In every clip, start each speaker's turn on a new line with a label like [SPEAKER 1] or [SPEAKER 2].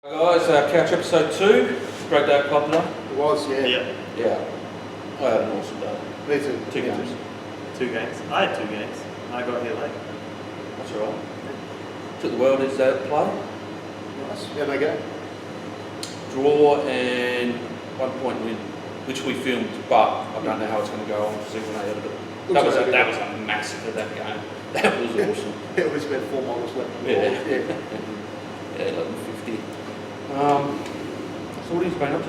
[SPEAKER 1] Guys, Couch episode 2. Great day at club today.
[SPEAKER 2] It was, yeah.
[SPEAKER 1] Yeah. I had an awesome day.
[SPEAKER 2] Me too.
[SPEAKER 1] Two games.
[SPEAKER 3] 2 games. I had 2 games. I got here late.
[SPEAKER 1] That's all right. Took the world is play.
[SPEAKER 2] Nice. How they go?
[SPEAKER 1] Draw and 1 point win, which we filmed, but I don't know how it's going to go on to see when I edit it. That was a massive of that game. That was awesome.
[SPEAKER 2] It was about 4 miles left.
[SPEAKER 1] Yeah.
[SPEAKER 2] Yeah.
[SPEAKER 1] 11:50. So what have you been up to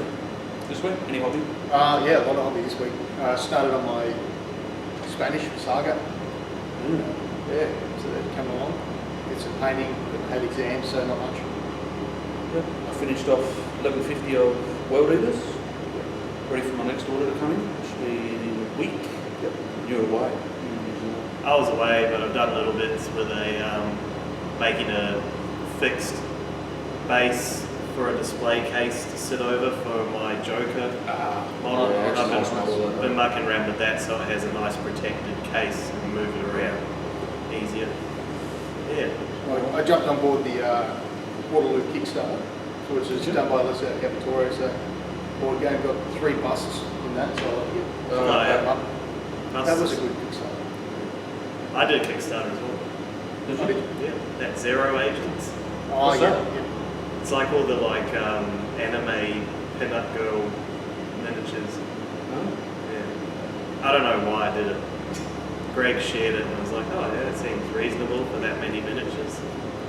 [SPEAKER 1] this week? Any hobby?
[SPEAKER 2] Yeah, a lot of hobby this week. Started on my Spanish saga. Yeah, so they're coming along. Did some painting, but had exams, so not much.
[SPEAKER 1] Yeah. I finished off 11:50 of World Eaters. Ready for my next order to come in, which will be in a week.
[SPEAKER 2] Yep.
[SPEAKER 1] You're away.
[SPEAKER 3] I was away, but I've done little bits with making a fixed base for a display case to sit over for my Joker model.
[SPEAKER 1] Yeah,
[SPEAKER 3] I've
[SPEAKER 1] nice model,
[SPEAKER 3] been mucking around with that so it has a nice protected case and move it around easier. Yeah.
[SPEAKER 2] I jumped on board the Waterloo Kickstarter, which is done by Alyssa at Capitoria. So board game got 3 busts in that, so I like it. That was a good Kickstarter.
[SPEAKER 3] I did Kickstarter as well.
[SPEAKER 1] Did you?
[SPEAKER 3] Yeah. That Zero Agents.
[SPEAKER 2] Oh,
[SPEAKER 1] What's
[SPEAKER 2] yeah.
[SPEAKER 1] that?
[SPEAKER 2] Yeah.
[SPEAKER 3] It's like all the anime pin-up girl miniatures.
[SPEAKER 1] No?
[SPEAKER 3] Yeah. I don't know why I did it. Greg shared it and I was like, oh yeah, it seems reasonable for that many miniatures.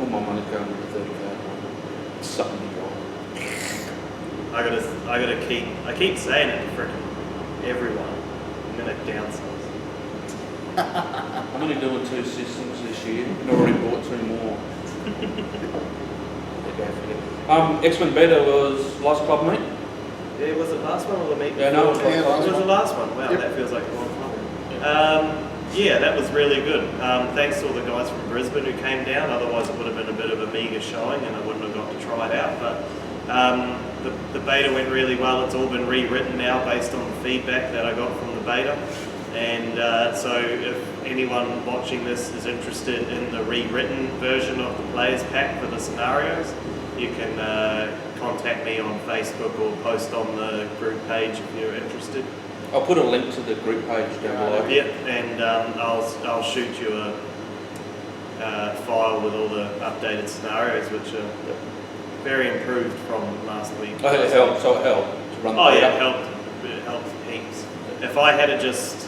[SPEAKER 1] All my money's going to the 30k. Something you got.
[SPEAKER 3] I keep saying it to frickin' everyone. I'm gonna downsize.
[SPEAKER 1] I'm only doing 2 systems this year and already bought 2 more. Xwing beta was last club meet.
[SPEAKER 3] Yeah, was it last one or the meet?
[SPEAKER 1] Yeah, no, it was
[SPEAKER 3] before?
[SPEAKER 2] last
[SPEAKER 3] It was
[SPEAKER 2] one.
[SPEAKER 3] the last one. Wow,
[SPEAKER 2] Yep.
[SPEAKER 3] that feels like a long time. Yeah, that was really good. Thanks to all the guys from Brisbane who came down. Otherwise, it would have been a bit of a meagre showing, and I wouldn't have got to try it out. But the beta went really well. It's all been rewritten now based on the feedback that I got from the beta. And so, if anyone watching this is interested in the rewritten version of the players pack for the scenarios, you can contact me on Facebook or post on the group page if you're interested.
[SPEAKER 1] I'll put a link to the group page down below.
[SPEAKER 3] Yeah, and I'll shoot you a file with all the updated scenarios, which are very improved from last week.
[SPEAKER 1] Oh, it helped. So it helped to run.
[SPEAKER 3] Oh yeah, it helped heaps. If I had just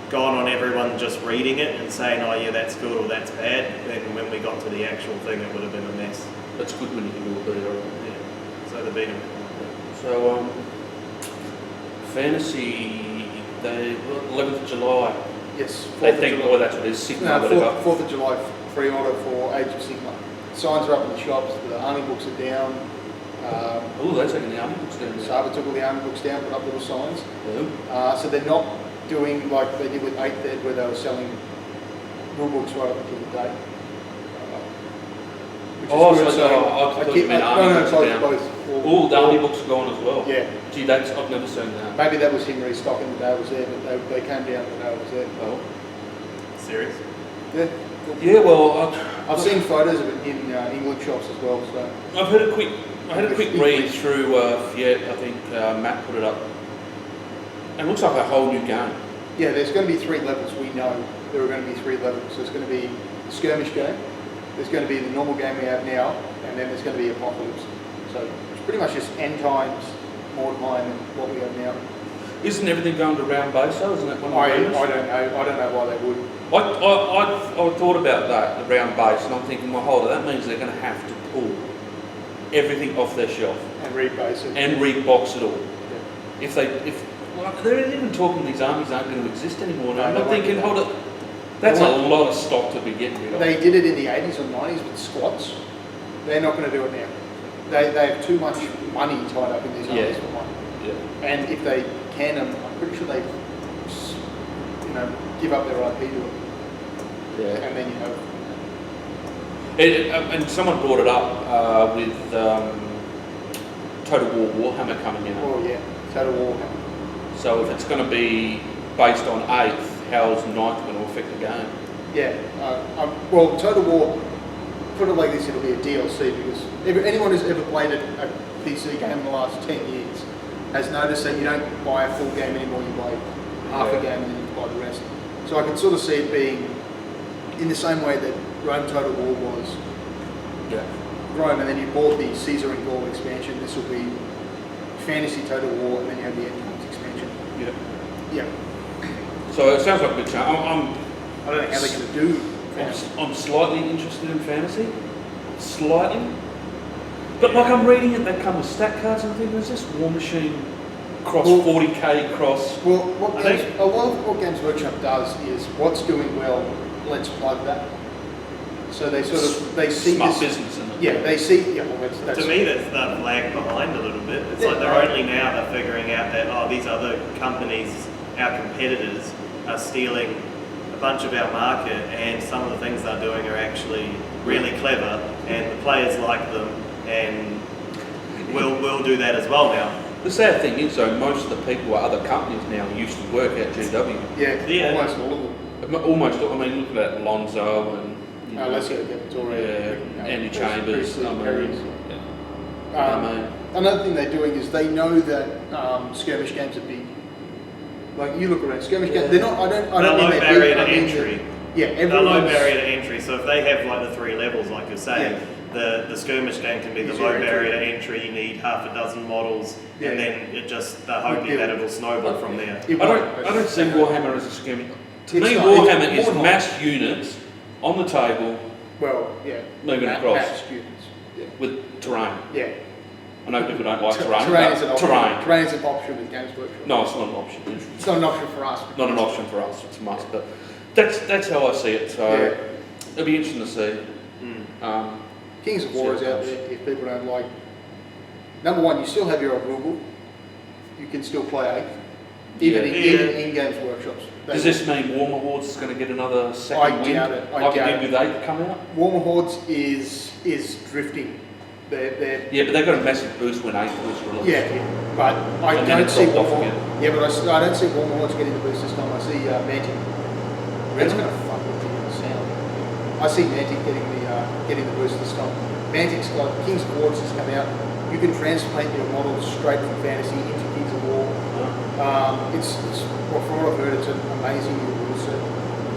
[SPEAKER 3] gone on everyone just reading it and saying, oh yeah, that's good or that's bad, then when we got to the actual thing, it would have been a mess.
[SPEAKER 1] That's good when you can do a beta.
[SPEAKER 3] Yeah. So the beta.
[SPEAKER 1] So fantasy, they 11th of July.
[SPEAKER 2] Yes.
[SPEAKER 1] They
[SPEAKER 2] 4th of
[SPEAKER 1] think,
[SPEAKER 2] July.
[SPEAKER 1] oh, that's what it is. Sigma,
[SPEAKER 2] No,
[SPEAKER 1] whatever.
[SPEAKER 2] 4th of July pre-order for Age of Sigma. Signs are up in the shops, the army books are down.
[SPEAKER 1] Oh, they're taking the army books down there.
[SPEAKER 2] Saba took all the army books down, put up little signs.
[SPEAKER 1] Yeah.
[SPEAKER 2] So they're not doing like they did with 8th Ed, where they were selling rule books right up until the day. Which is good.
[SPEAKER 1] I thought you meant army books are down.
[SPEAKER 2] both.
[SPEAKER 1] Oh, the army books are gone as well.
[SPEAKER 2] Yeah.
[SPEAKER 1] Gee, I've never seen that.
[SPEAKER 2] Maybe that was him restocking the day I was there, but they came down the day I was there.
[SPEAKER 1] Oh.
[SPEAKER 3] Serious?
[SPEAKER 2] Yeah.
[SPEAKER 1] Yeah, well,
[SPEAKER 2] I've seen photos of it in England shops as well. So
[SPEAKER 1] I had a quick read through Fiat. I think Matt put it up. It looks like a whole new game.
[SPEAKER 2] yeah, there's going to be 3 levels. We know there are going to be 3 levels. There's going to be the skirmish game. There's going to be the normal game we have now, and then there's going to be Apocalypse. So it's pretty much just end times, Mordheim, and what we have now.
[SPEAKER 1] Isn't everything going to round base though? Isn't it one of
[SPEAKER 2] I
[SPEAKER 1] the
[SPEAKER 2] don't know. I don't know why they would.
[SPEAKER 1] I thought about that, the round base, and I'm thinking, well, hold on, that means they're going to have to pull everything off their shelf
[SPEAKER 2] And rebase it.
[SPEAKER 1] and rebox it all.
[SPEAKER 2] Yeah.
[SPEAKER 1] Well, they're even talking these armies aren't going to exist anymore.
[SPEAKER 2] No,
[SPEAKER 1] I'm
[SPEAKER 2] they
[SPEAKER 1] not
[SPEAKER 2] won't
[SPEAKER 1] thinking,
[SPEAKER 2] do
[SPEAKER 1] hold
[SPEAKER 2] that.
[SPEAKER 1] it, that's a lot of stock to be getting rid of.
[SPEAKER 2] They did it in the 80s or 90s with squats. They're not going to do it now. They have too much money tied up in these armies for one.
[SPEAKER 1] Yeah.
[SPEAKER 2] And if they can, I'm pretty sure they, give up their IP to it.
[SPEAKER 1] Yeah.
[SPEAKER 2] And then you have.
[SPEAKER 1] And someone brought it up with Total War Warhammer coming in.
[SPEAKER 2] Oh yeah, Total War.
[SPEAKER 1] So if it's going to be based on 8th, how's 9th going to affect the game?
[SPEAKER 2] Yeah. Well, Total War put it like this, it'll be a DLC because anyone who's ever played a PC game in the last 10 years has noticed that you don't buy a full game anymore, you buy half a game and then you buy the rest. So I can sort of see it being in the same way that Rome Total War was Rome, and then you bought the Caesar and Gaul expansion. This will be Fantasy Total War, and then you have the End Times expansion. Yeah.
[SPEAKER 1] So it sounds like a good chance.
[SPEAKER 2] I don't know how they're going to do fantasy.
[SPEAKER 1] I'm slightly interested in fantasy. Slightly. But like I'm reading it, they come with stat cards and things. Is this War Machine cross 40k cross?
[SPEAKER 2] Well, a lot of what Games Workshop does is what's doing well, let's plug that. So they sort of they see
[SPEAKER 1] smart
[SPEAKER 2] this,
[SPEAKER 1] business, isn't it?
[SPEAKER 2] Yeah, they see. Yeah, well, that's
[SPEAKER 3] To me, that's the lag behind a little bit. It's like they're only now they're figuring out that these other companies, our competitors, are stealing a bunch of our market, and some of the things they're doing are actually really clever, and the players like them, and we'll do that as well now.
[SPEAKER 1] The sad thing is, though, most of the people at other companies now used to work at GW.
[SPEAKER 2] Yeah, almost all of them.
[SPEAKER 1] Almost all. I mean, look at Lonzo and.
[SPEAKER 2] Let's go get Victoria.
[SPEAKER 1] Andy Chambers.
[SPEAKER 2] Another thing they're doing is they know that skirmish games are big. Like you look around skirmish games, they're not. I don't
[SPEAKER 3] low
[SPEAKER 2] mean
[SPEAKER 3] barrier
[SPEAKER 2] they're big,
[SPEAKER 3] to entry.
[SPEAKER 2] They're
[SPEAKER 3] low barrier to entry. So if they have like the 3 levels, like you're saying,
[SPEAKER 2] Yeah.
[SPEAKER 3] the skirmish game can be the low barrier to entry. You need half a dozen models, and then it just they're hoping that it'll snowball from there.
[SPEAKER 1] I don't see Warhammer as a skirmish. To me,
[SPEAKER 2] not.
[SPEAKER 1] Warhammer
[SPEAKER 2] It's
[SPEAKER 1] is
[SPEAKER 2] more
[SPEAKER 1] mass units on the table moving across
[SPEAKER 2] Mass students.
[SPEAKER 1] with terrain.
[SPEAKER 2] Yeah.
[SPEAKER 1] I know people don't like terrain.
[SPEAKER 2] Terrain is an option.
[SPEAKER 1] Terrain.
[SPEAKER 2] Terrain is an option with Games Workshop.
[SPEAKER 1] No, it's not an option.
[SPEAKER 2] It's not an option for us.
[SPEAKER 1] Not an option for us. It's a must. But that's how I see it. So it'll be interesting to see.
[SPEAKER 2] Kings of War is out there. If people don't like, number one, you still have your old rule book. You can still play 8, even in Games Workshops.
[SPEAKER 1] Does this mean Warmer Hordes is going to get another second wind?
[SPEAKER 2] doubt it.
[SPEAKER 1] Like it did with 8 come out?
[SPEAKER 2] Warmer Hordes is drifting. They're
[SPEAKER 1] Yeah, but they got a massive boost when 8 was released.
[SPEAKER 2] but I
[SPEAKER 1] And then
[SPEAKER 2] don't
[SPEAKER 1] it
[SPEAKER 2] see
[SPEAKER 1] dropped off
[SPEAKER 2] Warmer.
[SPEAKER 1] again.
[SPEAKER 2] Yeah, but I don't see Warmer Hordes getting the boost this time. I see Mantic. Red's going to fuck with the sound. I see Mantic getting the boost this time. Mantic's got Kings of War has come out. You can transplant your models straight from Fantasy into Kings of War. It's well, from what I've heard, it's an amazing new rule set.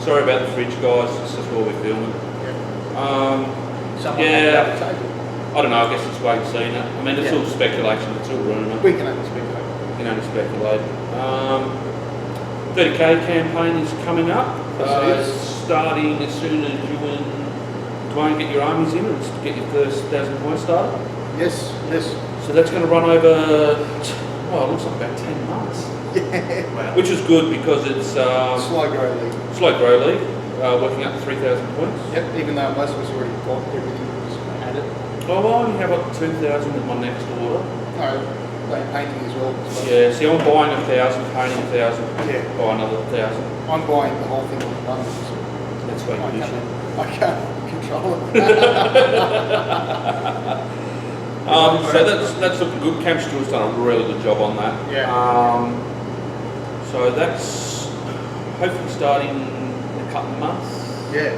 [SPEAKER 1] Sorry about the fridge, guys. This is where we're filming.
[SPEAKER 2] Someone
[SPEAKER 1] yeah.
[SPEAKER 2] at the table.
[SPEAKER 1] I don't know. I guess it's wait and see now. I mean, it's all speculation. It's all rumour.
[SPEAKER 2] We can only speculate.
[SPEAKER 1] You can only speculate. 30k campaign is coming up. Starting as soon as you and Dwayne get your armies in and get your first 1,000 points started.
[SPEAKER 2] Yes.
[SPEAKER 1] So that's going to run over, it looks like about 10 months.
[SPEAKER 2] Yeah.
[SPEAKER 3] Wow.
[SPEAKER 1] Which is good because it's
[SPEAKER 2] Slow grow league.
[SPEAKER 1] slow grow league, working up to 3,000 points.
[SPEAKER 2] Yep. Even though most of us already got everything that was added.
[SPEAKER 1] Oh, well, I only have up to 2,000 in my next order.
[SPEAKER 2] No, like painting as well. So
[SPEAKER 1] Yeah, see, I'm buying 1,000, painting 1,000,
[SPEAKER 2] Yeah.
[SPEAKER 1] buy another 1,000.
[SPEAKER 2] I'm buying the whole thing on one.
[SPEAKER 1] That's why you issue.
[SPEAKER 2] I can't control it.
[SPEAKER 1] So that's looking good. Cam Stewart's done a really good job on that.
[SPEAKER 2] Yeah.
[SPEAKER 1] So that's hopefully starting in a couple of months.
[SPEAKER 2] Yeah.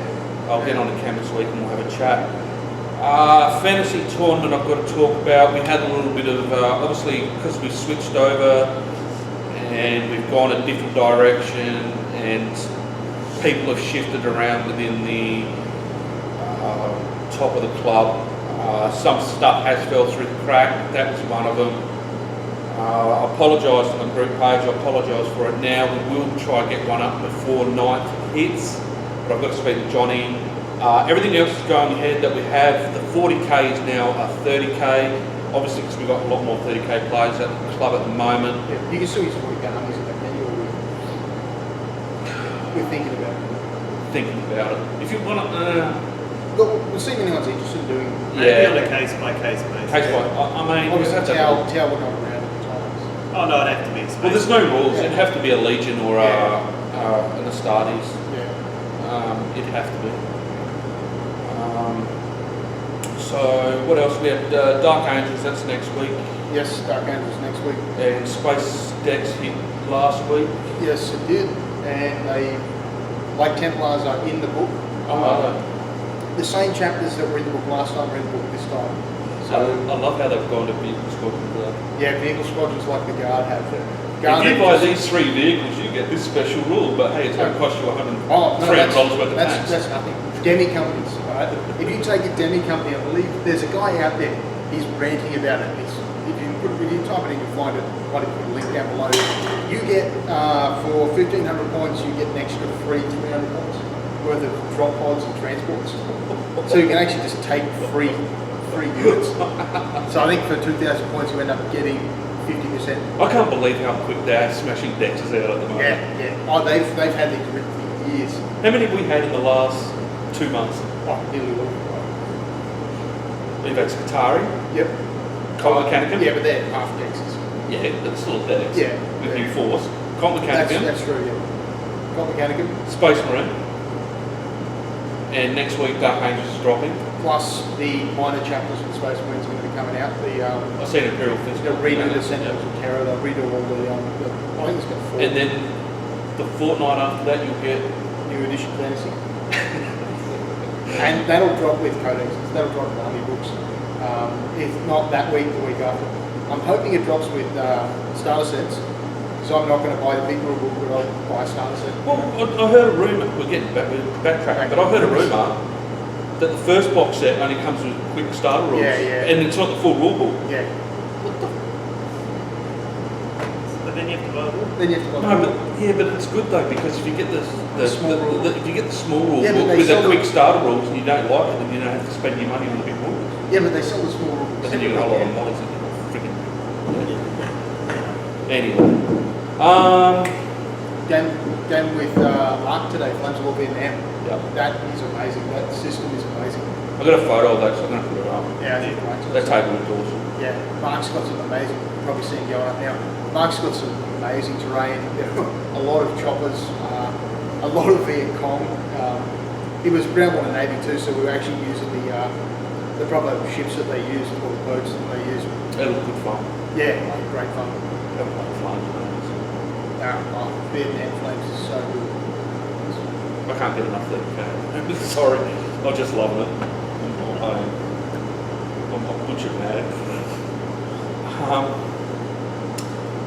[SPEAKER 1] I'll get on to Cam this week and we'll have a chat. Fantasy tournament I've got to talk about. We had a little bit of, obviously because we've switched over and we've gone a different direction and people have shifted around within the top of the club. Some stuff has fell through the crack. That was one of them. I apologise on the group page. I apologise for it now. We will try and get one up before 9th hits, but I've got to speak to Johnny. Everything else is going ahead that we have. The 40k is now a 30k. Obviously, because we've got a lot more 30k players at the club at the moment.
[SPEAKER 2] Yeah. You can still use 40 armies in that menu. We're thinking about it.
[SPEAKER 1] If you want to,
[SPEAKER 2] We'll see if anyone's interested in doing it.
[SPEAKER 3] Maybe on a case by case basis.
[SPEAKER 1] I mean,
[SPEAKER 2] Obviously,
[SPEAKER 1] that's
[SPEAKER 2] Tau were not around at the time.
[SPEAKER 3] Oh no, it'd have to be a space.
[SPEAKER 1] well, there's no rules. It'd have to be a Legion or an Astartes.
[SPEAKER 2] Yeah.
[SPEAKER 1] It'd have to be. So what else? We had Dark Angels. That's next week.
[SPEAKER 2] Yes, Dark Angels next week.
[SPEAKER 1] And Space Decks hit last week.
[SPEAKER 2] Yes, it did. And they, like Templars, are in the book. the same chapters that were in the book last time are in the book this time.
[SPEAKER 1] So I love how they've gone to vehicle squadrons.
[SPEAKER 2] Yeah, vehicle squadrons like the Guard have.
[SPEAKER 1] If you buy these 3 vehicles, you get this special rule, but hey, it's going to cost you $300 worth of tax.
[SPEAKER 2] That's nothing. Demi companies, right? If you take a demi company, I believe there's a guy out there, he's ranting about it. If you type it in, you'll find it. I'll put a link down below. You get, for 1,500 points, you get an extra free 300 points worth of drop pods and transports. So you can actually just take free units. So I think for 2,000 points, you end up getting 50%.
[SPEAKER 1] I can't believe how quick they're smashing Dexters out at the moment.
[SPEAKER 2] Yeah. Oh, they've had these written for years.
[SPEAKER 1] How many have we had in the last 2 months?
[SPEAKER 2] Oh, nearly all.
[SPEAKER 1] We've had Scutari.
[SPEAKER 2] Yep.
[SPEAKER 1] Colt Mechanicum.
[SPEAKER 2] Yeah, but they're half Dexes.
[SPEAKER 1] Yeah, that's still Dex.
[SPEAKER 2] Yeah.
[SPEAKER 1] With New Force. Colt Mechanicum.
[SPEAKER 2] That's true, yeah. Colt Mechanicum.
[SPEAKER 1] Space Marine. And next week Dark Angels is dropping.
[SPEAKER 2] Plus the minor chapters of Space Marines are going to be coming out.
[SPEAKER 1] I've seen Imperial Fist.
[SPEAKER 2] They'll redo the Sentinels of Terror, they'll redo all I think it's got 4.
[SPEAKER 1] And then the fortnight after that you'll get
[SPEAKER 2] New Edition Fantasy. And that'll drop with codexes, that'll drop with army books. If not that week, the week after. I'm hoping it drops with starter sets. So I'm not going to buy the big rule book, but I'll buy a starter set.
[SPEAKER 1] Well, I heard a rumour, we're backtracking, but I heard a rumour that the first box set only comes with quick starter rules.
[SPEAKER 2] Yeah.
[SPEAKER 1] And it's not the full rule book.
[SPEAKER 2] Yeah.
[SPEAKER 3] But then you have to buy a book.
[SPEAKER 2] Then you have to buy
[SPEAKER 1] No, but it's good though, because if you get the
[SPEAKER 2] small rule.
[SPEAKER 1] if you get the small rule
[SPEAKER 2] Yeah, but
[SPEAKER 1] book
[SPEAKER 2] they
[SPEAKER 1] with the
[SPEAKER 2] sell
[SPEAKER 1] quick starter rules and you don't like it, then you don't have to spend your money on the big rules.
[SPEAKER 2] Yeah, but they sell the small rules.
[SPEAKER 1] But then you got a lot of models that you're freaking. Anyway,
[SPEAKER 2] Game with Mark today, Flames of War Vietnam.
[SPEAKER 1] yeah,
[SPEAKER 2] That is amazing. That system is amazing.
[SPEAKER 1] I got a photo of that, so I'm gonna put it up.
[SPEAKER 2] Yeah, I think Mark's got
[SPEAKER 1] That table is awesome.
[SPEAKER 2] Yeah, Mark's got some amazing. You've probably seen going up now. Mark's got some amazing terrain. A lot of choppers, a lot of Viet Cong. It was ground water navy too, so we were actually using the proper ships that they used, or the boats that they used.
[SPEAKER 1] It was good fun.
[SPEAKER 2] Yeah, great fun.
[SPEAKER 1] That was like fun.
[SPEAKER 2] Vietnam Flames is so good.
[SPEAKER 1] I can't get enough of that. Sorry, I'm just loving it. I'm butcher mad. I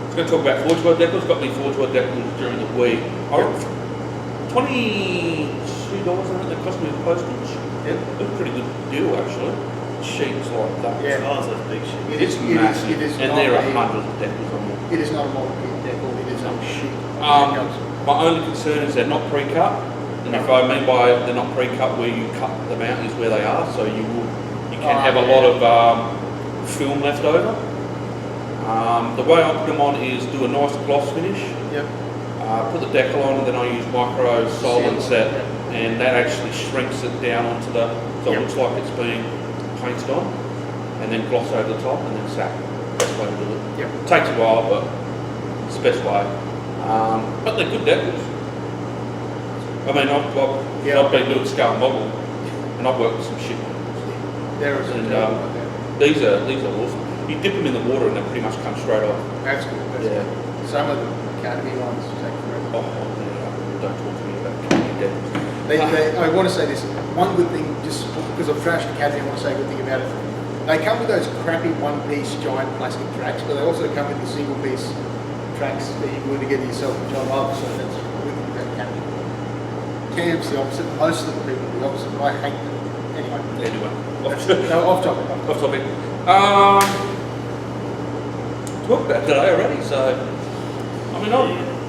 [SPEAKER 1] was going to talk about Forge World decals. Got me Forge World decals during the week. $22, I think they cost me the postage.
[SPEAKER 2] Yep.
[SPEAKER 1] It was a pretty good deal actually. Sheets like that.
[SPEAKER 2] Yeah.
[SPEAKER 3] Oh, it's those big shit.
[SPEAKER 1] It's massive.
[SPEAKER 2] It is
[SPEAKER 1] and
[SPEAKER 2] not
[SPEAKER 1] there are
[SPEAKER 2] a-
[SPEAKER 1] hundreds of decals on there.
[SPEAKER 2] It is not a model kit decal, it is a sheet.
[SPEAKER 1] My only concern is they're not pre-cut, and if I mean by they're not pre-cut, where you cut them out is where they are, so you can have a lot of film left over. The way I put them on is do a nice gloss finish,
[SPEAKER 2] Yep.
[SPEAKER 1] put the decal on, and then I use micro solvent set,
[SPEAKER 2] Yep.
[SPEAKER 1] and that actually shrinks it down onto the, so
[SPEAKER 2] Yep.
[SPEAKER 1] it looks like it's being painted on, and then gloss over the top, and then sack. Best way to do it.
[SPEAKER 2] Yep.
[SPEAKER 1] Takes a while, but it's the best way. But they're good decals. I mean, I've been doing scale model, and I've worked with some shit.
[SPEAKER 2] There is a
[SPEAKER 1] And,
[SPEAKER 2] decal like that.
[SPEAKER 1] These are awesome. You dip them in the water, and they pretty much come straight off.
[SPEAKER 2] That's good. That's
[SPEAKER 1] Yeah.
[SPEAKER 2] good. Some of the Academy ones take forever.
[SPEAKER 1] Don't talk to me about decals.
[SPEAKER 2] I want to say this. One good thing, just because I've trashed Academy, I want to say a good thing about it. They come with those crappy one-piece giant plastic tracks, but they also come with the single-piece tracks that you put together yourself, which I love. So that's a good thing about Academy. Cam's the opposite. Most of the people are the opposite, but I hate them. Anyway, off topic.
[SPEAKER 1] Off topic. Talked about today already, so I mean,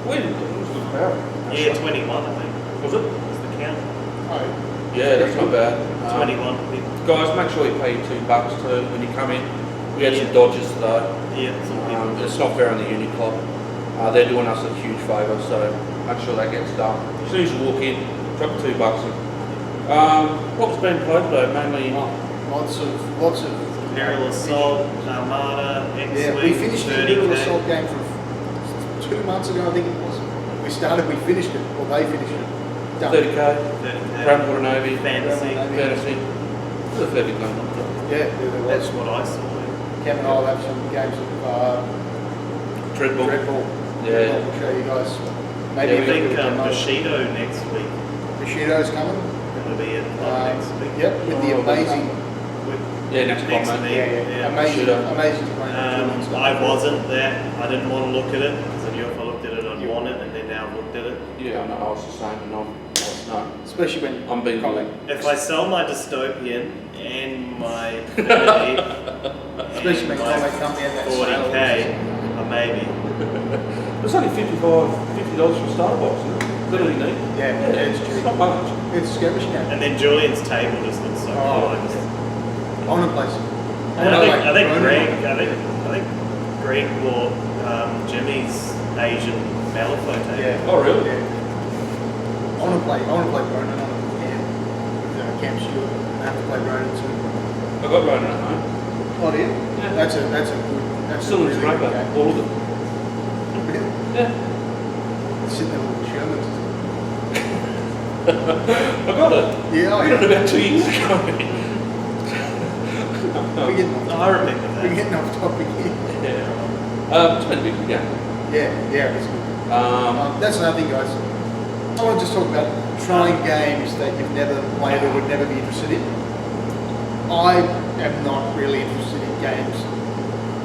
[SPEAKER 1] we it was good power.
[SPEAKER 3] Yeah, 21, I think.
[SPEAKER 1] Was it?
[SPEAKER 3] Was the count?
[SPEAKER 2] Oh,
[SPEAKER 1] Yeah, that's not bad.
[SPEAKER 3] 21 people.
[SPEAKER 1] Guys, make sure you pay your $2 too when you come in. We had some dodges today.
[SPEAKER 3] Yeah, it's all people.
[SPEAKER 1] It's not fair on the Uni Club. They're doing us a huge favour, so make sure that gets done. As soon as you walk in, drop $2 in. What was being played today? Mainly.
[SPEAKER 2] lots of.
[SPEAKER 3] Imperial Assault, Armada, Xwing,
[SPEAKER 2] Yeah, we finished the Imperial
[SPEAKER 3] 30K.
[SPEAKER 2] Assault game from 2 months ago, I think it was. We finished it, or they finished it. Done.
[SPEAKER 1] 30k,
[SPEAKER 3] 30K.
[SPEAKER 1] Groundwater Navy,
[SPEAKER 3] Fantasy.
[SPEAKER 1] Fantasy. There's a fair bit going on.
[SPEAKER 2] Yeah, there was.
[SPEAKER 3] That's what I saw.
[SPEAKER 2] Cam and I will have some games of
[SPEAKER 1] Dreadball.
[SPEAKER 2] Red Bull.
[SPEAKER 1] Yeah.
[SPEAKER 2] We'll show you guys.
[SPEAKER 3] I
[SPEAKER 2] Maybe
[SPEAKER 3] think
[SPEAKER 2] a bit of demo.
[SPEAKER 3] Bushido next week.
[SPEAKER 2] Bushido's coming.
[SPEAKER 3] to be in next week.
[SPEAKER 2] Yep, with the amazing,
[SPEAKER 1] Yeah, next
[SPEAKER 3] Next
[SPEAKER 1] comment.
[SPEAKER 3] week.
[SPEAKER 2] yeah, amazing,
[SPEAKER 1] Shooter.
[SPEAKER 2] amazing trainer. stuff.
[SPEAKER 3] I wasn't there. I didn't want to look at it because I knew if I looked at it, I'd want it, and then now I've looked at it.
[SPEAKER 1] Yeah, I know, I was the same, and no.
[SPEAKER 2] Especially when
[SPEAKER 1] I'm being
[SPEAKER 2] comment.
[SPEAKER 3] If I sell my dystopian and my 30,
[SPEAKER 2] Especially when
[SPEAKER 3] and my
[SPEAKER 2] comment come in that
[SPEAKER 3] 40k, maybe.
[SPEAKER 1] It's only $50 for starter box, isn't it? Is that all you need?
[SPEAKER 2] Yeah, it's
[SPEAKER 1] It's
[SPEAKER 2] cheap.
[SPEAKER 1] not much.
[SPEAKER 2] It's a skirmish game.
[SPEAKER 3] And then Julian's table just looks so
[SPEAKER 2] Oh,
[SPEAKER 3] cool.
[SPEAKER 2] I want to play some.
[SPEAKER 3] And I think
[SPEAKER 2] Ronan.
[SPEAKER 3] Greg Greg bought Jimmy's Asian Malifaux table.
[SPEAKER 2] Yeah.
[SPEAKER 1] Oh, really?
[SPEAKER 2] Yeah. I want to play Ronan on a camp with Camp Stewart. I have to play Ronan soon.
[SPEAKER 1] I got Ronan at home.
[SPEAKER 2] Oh, do you?
[SPEAKER 1] Yeah.
[SPEAKER 2] That's a good. That's
[SPEAKER 1] Still
[SPEAKER 2] a
[SPEAKER 1] looks
[SPEAKER 2] really
[SPEAKER 1] great,
[SPEAKER 2] good
[SPEAKER 1] but
[SPEAKER 2] game.
[SPEAKER 1] all of them. Yeah.
[SPEAKER 2] Sitting there with the Shermans.
[SPEAKER 1] I got it.
[SPEAKER 2] Yeah,
[SPEAKER 1] I got it about 2 years ago.
[SPEAKER 2] We're getting
[SPEAKER 3] Oh, I remember
[SPEAKER 2] We're
[SPEAKER 3] that.
[SPEAKER 2] getting off topic here.
[SPEAKER 1] Yeah. It's been a big game.
[SPEAKER 2] Yeah, it's good.
[SPEAKER 1] Um,
[SPEAKER 2] That's another thing, guys. I want to just talk about trying games that you've never played or would never be interested in. I am not really interested in games,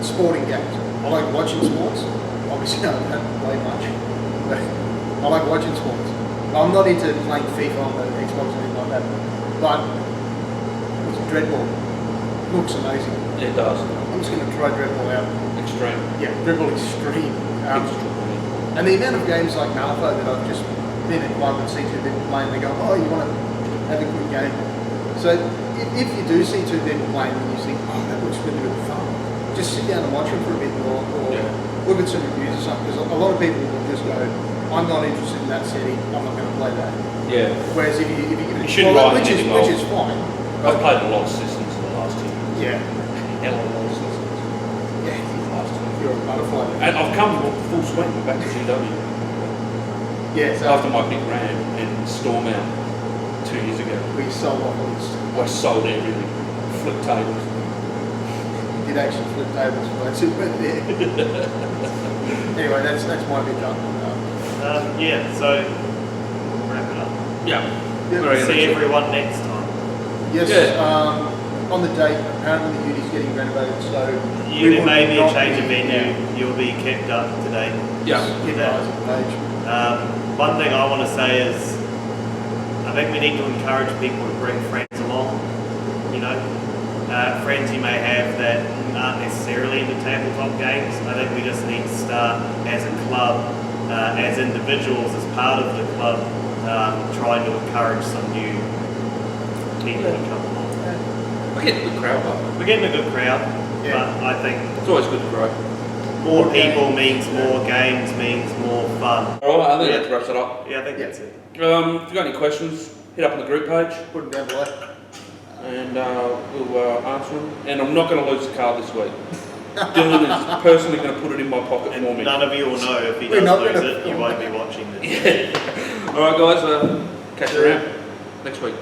[SPEAKER 2] sporting games. I like watching sports. Obviously, I don't play much, but I like watching sports. I'm not into playing FIFA on the Xbox or anything like that. But it's Dreadball. Looks amazing.
[SPEAKER 1] it does.
[SPEAKER 2] I'm just going to try Dreadball out.
[SPEAKER 1] Extreme.
[SPEAKER 2] Yeah, Dreadball Extreme.
[SPEAKER 1] Extreme.
[SPEAKER 2] And the amount of games like Malifaux that I've just been at club and see two people playing, they go, oh, you want to have a good game. So if you do see two people playing and you think, oh, that looks really, really fun, just sit down and watch them for a bit or look at some reviews or something. Because a lot of people will just go, I'm not interested in that setting, I'm not going to play that.
[SPEAKER 1] Yeah.
[SPEAKER 2] Whereas if you give it
[SPEAKER 1] You shouldn't write
[SPEAKER 2] which is
[SPEAKER 1] anything
[SPEAKER 2] which is fine.
[SPEAKER 1] I've played a lot of systems in the last 2 years.
[SPEAKER 2] Yeah.
[SPEAKER 1] Hell of a lot of systems.
[SPEAKER 2] Yeah.
[SPEAKER 1] In the last 2 years.
[SPEAKER 2] You're a butterfly.
[SPEAKER 1] And I've come full swing back to GW.
[SPEAKER 2] Yeah, so
[SPEAKER 1] After my big ram and storm out 2 years ago.
[SPEAKER 2] we sold off on this.
[SPEAKER 1] I sold everything. Flip tables.
[SPEAKER 2] Did actually flip tables for that super there. Anyway, that's my bit done.
[SPEAKER 3] Yeah, so wrap it up.
[SPEAKER 1] Yeah.
[SPEAKER 2] Yeah.
[SPEAKER 1] Very
[SPEAKER 3] See
[SPEAKER 1] good.
[SPEAKER 3] everyone next time.
[SPEAKER 2] Yes,
[SPEAKER 1] Yeah.
[SPEAKER 2] on the date, apparently the UD's getting renovated, so
[SPEAKER 3] There may be a
[SPEAKER 2] not
[SPEAKER 3] change of
[SPEAKER 2] be-
[SPEAKER 3] venue. You'll be kept up to date.
[SPEAKER 1] Yeah.
[SPEAKER 2] Keep eyes on the page.
[SPEAKER 3] One thing I want to say is, I think we need to encourage people to bring friends along. You know, friends you may have that aren't necessarily into tabletop games. I think we just need to start as a club, as individuals, as part of the club, trying to encourage some new people to come along.
[SPEAKER 1] We're getting a good crowd though.
[SPEAKER 3] We're getting a good crowd,
[SPEAKER 2] Yeah.
[SPEAKER 3] but I think
[SPEAKER 1] It's always good to grow.
[SPEAKER 3] more people means more games, means more fun.
[SPEAKER 1] Alright, I think
[SPEAKER 3] Yeah.
[SPEAKER 1] that wraps it up.
[SPEAKER 3] Yeah, I think
[SPEAKER 2] Yeah.
[SPEAKER 3] that's it.
[SPEAKER 1] If you've got any questions, hit up on the group page
[SPEAKER 2] Put it down below.
[SPEAKER 1] and we'll answer them. And I'm not going to lose the card this week. Dylan is personally going to put it in my pocket for me.
[SPEAKER 3] And none of you will know if he
[SPEAKER 2] We're
[SPEAKER 3] does
[SPEAKER 2] not
[SPEAKER 3] lose
[SPEAKER 2] gonna
[SPEAKER 3] it. You
[SPEAKER 2] film
[SPEAKER 3] won't
[SPEAKER 2] it.
[SPEAKER 3] be watching this.
[SPEAKER 1] Alright guys, catch you around next week.